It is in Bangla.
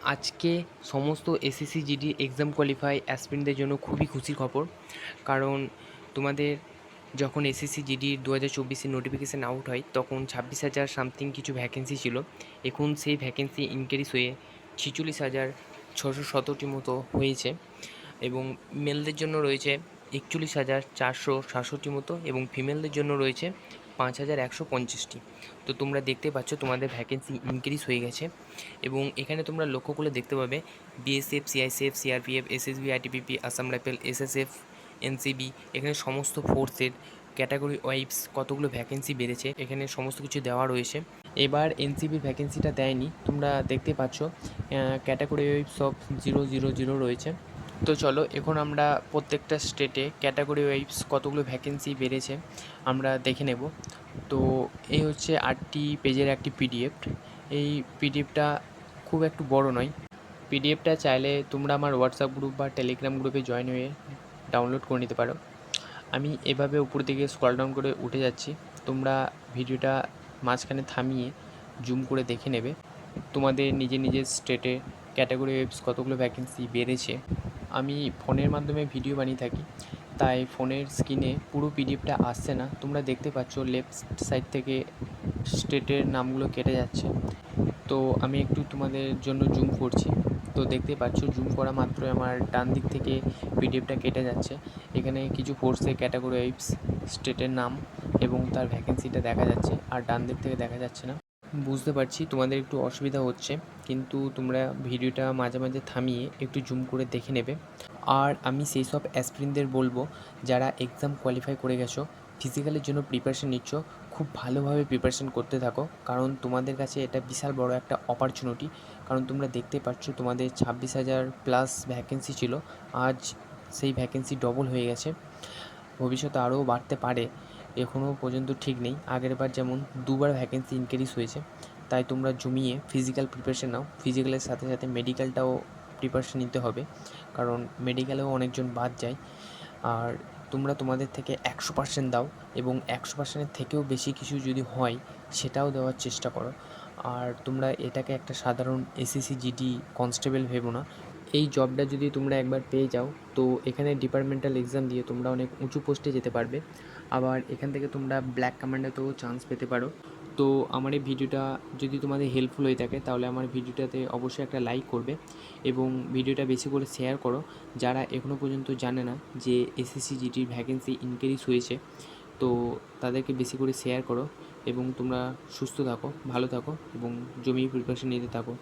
আজকে সমস্ত এসএসসি জিডি এক্সাম কোয়ালিফাই অ্যাসপিরেন্টদের জন্য খুবই খুশির খবর। কারণ তোমাদের যখন এসএসসি জিডির 2024-এর নোটিফিকেশান আউট হয় তখন 26,000 সামথিং কিছু ভ্যাকেন্সি ছিল। এখন সেই ভ্যাকেন্সি ইনক্রিজ হয়ে 46,617টি মতো হয়েছে এবং মেলদের জন্য রয়েছে 41,467 মতো এবং ফিমেলদের জন্য রয়েছে 5,150টি। তো তোমরা দেখতে পাচ্ছ তোমাদের ভ্যাকেন্সি ইনক্রিজ হয়ে গেছে এবং এখানে তোমরা লক্ষ্য করলে দেখতে পাবে BSF, CISF, CRPF, SSB, ITBP, Assam rifle, SSF, NCB, এখানে সমস্ত ফোর্সের ক্যাটাগরি ওয়াইজ কতগুলো ভ্যাকেন্সি বেড়েছে এখানে সমস্ত কিছু দেওয়া রয়েছে। এবার এনসিবির ভ্যাকেন্সিটা দেয়নি, তোমরা দেখতে পাচ্ছ ক্যাটাগরি ওয়াইজ সব 000 রয়েছে। তো চলো এখন আমরা প্রত্যেকটা স্টেটে ক্যাটাগরি ওয়াইজ কতগুলো ভ্যাকেন্সি বেড়েছে আমরা দেখে নেব। তো এই হচ্ছে 8টি পেজের একটি পিডিএফ। এই পিডিএফটা খুব একটু বড় নয়। পিডিএফটা চাইলে তোমরা আমার হোয়াটসঅ্যাপ গ্রুপ বা টেলিগ্রাম গ্রুপে জয়েন হয়ে ডাউনলোড করে নিতে পারো। আমি এভাবে উপর দিকে স্ক্রল ডাউন করে উঠে যাচ্ছি, তোমরা ভিডিওটা মাঝখানে থামিয়ে জুম করে দেখে নেবে তোমাদের নিজের নিজের স্টেটে ক্যাটাগরি ওয়াইজ কতগুলো ভ্যাকেন্সি বেড়েছে। আমি ফোনের মাধ্যমে ভিডিও বানিয়ে থাকি, তাই ফোনের স্ক্রিনে পুরো পিডিএফটা আসছে না। তোমরা দেখতে পাচ্ছ লেফট সাইড থেকে স্টেটের নামগুলো কেটে যাচ্ছে। তো আমি একটু তোমাদের জন্য জুম করছি, তো দেখতে পাচ্ছ জুম করা মাত্রই আমার ডান দিক থেকে পিডিএফটা কেটে যাচ্ছে। এখানে কিছু ফোর্সের ক্যাটাগরি ওয়াইজ স্টেটের নাম এবং তার ভ্যাকেন্সিটা দেখা যাচ্ছে, আর ডান দিক থেকে দেখা যাচ্ছে না। বুঝতে পারছি তোমাদের একটু অসুবিধা হচ্ছে, কিন্তু তোমরা ভিডিওটা মাঝে মাঝে থামিয়ে একটু জুম করে দেখে নেবে। আর আমি সেই সব অ্যাসপিরেন্টদের বলবো যারা এক্সাম কোয়ালিফাই করে গেছো, ফিজিক্যালের জন্য প্রিপারেশন নিচ্ছ, খুব ভালোভাবে প্রিপারেশন করতে থাকো, কারণ তোমাদের কাছে এটা বিশাল বড় একটা অপরচুনিটি। কারণ তোমরা দেখতে পাচ্ছ তোমাদের 26,000 প্লাস ভ্যাকেন্সি ছিল, আজ সেই ভ্যাকেন্সি ডবল হয়ে গেছে, ভবিষ্যতে আরও বাড়তে পারে, এখনও পর্যন্ত ঠিক নেই। আগের বার যেমন দুবার ভ্যাকেন্সি ইনক্রিজ হয়েছে, তাই তোমরা জমিয়ে ফিজিক্যাল প্রিপারেশন নাও। ফিজিক্যালের সাথে সাথে মেডিকেলটাও প্রিপারেশন নিতে হবে, কারণ মেডিকেলেও অনেকজন বাদ যায়। আর তোমরা তোমাদের থেকে 100% দাও এবং 100%-এর থেকেও বেশি কিছু যদি হয় সেটাও দেওয়ার চেষ্টা করো। আর তোমরা এটাকে একটা সাধারণ এসএসসি জিডি কনস্টেবল ভেবো না। এই জবটা যদি তোমরা একবার পেয়ে যাও, তো এখানে ডিপার্টমেন্টাল এক্সাম দিয়ে তোমরা অনেক উঁচু পোস্টে যেতে পারবে। আবার এখান থেকে তোমরা ব্ল্যাক কমান্ডেতেও চান্স পেতে পারো। তো আমার এই ভিডিওটা যদি তোমাদের হেল্পফুল হয়ে থাকে তাহলে আমার ভিডিওটাতে অবশ্যই একটা লাইক করবে এবং ভিডিওটা বেশি করে শেয়ার করো। যারা এখনও পর্যন্ত জানে না যে এসএসসি জিডির ভ্যাকেন্সি ইনক্রিজ হয়েছে, তো তাদেরকে বেশি করে শেয়ার করো এবং তোমরা সুস্থ থাকো, ভালো থাকো এবং জমিয়ে প্রিপারেশন নিতে থাকো।